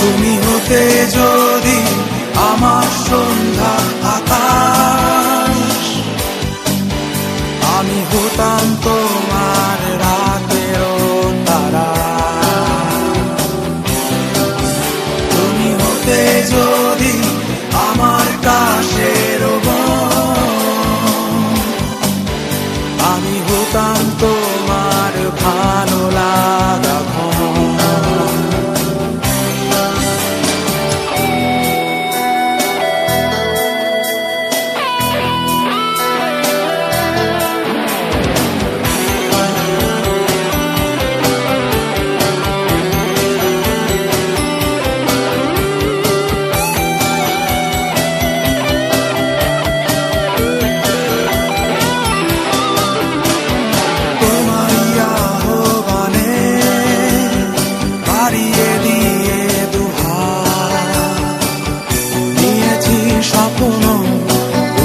তুমি হতে যদি আমার সন্ধ্যা আকাশ, আমি হতাম তোমার রাতেরও তারা। তুমি হতে যদি আমার কাশের বন, আমি হতাম তোমার ভালো লাগা ঘন।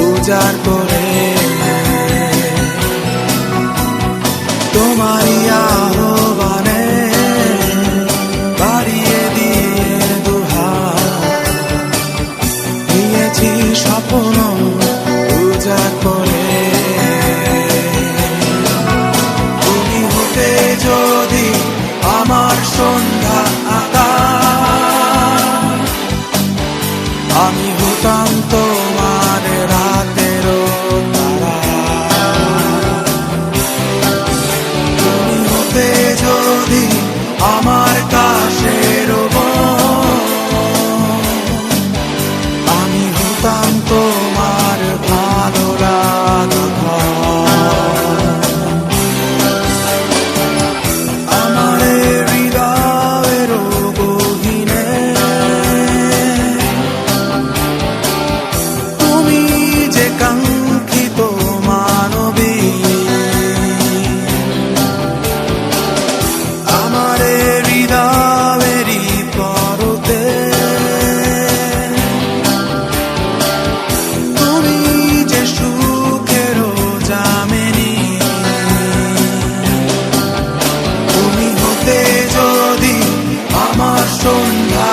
উজাড় করে তোমারই আহ্বানে বাড়িয়ে দিয়ে দুহাত, নিয়েছি স্বপ্ন উজাড় করে। তুমি হতে যদি আমার সন্ধ্যা আকাশ, আমি হতাম তোমার রাতেরও তারা। তুমি হতে যদি আমার কাশের বন, আমি হতাম তোমার ভালো লাগা ঘন। আমার হৃদয়ের গহীনে তুমি যে কাঙ্ক্ষিত মানবী, আমার হৃদয়েরই পরতে তুমি যে সুখের জামিনী। তুমি হতে যদি আমার সন্ধ্যা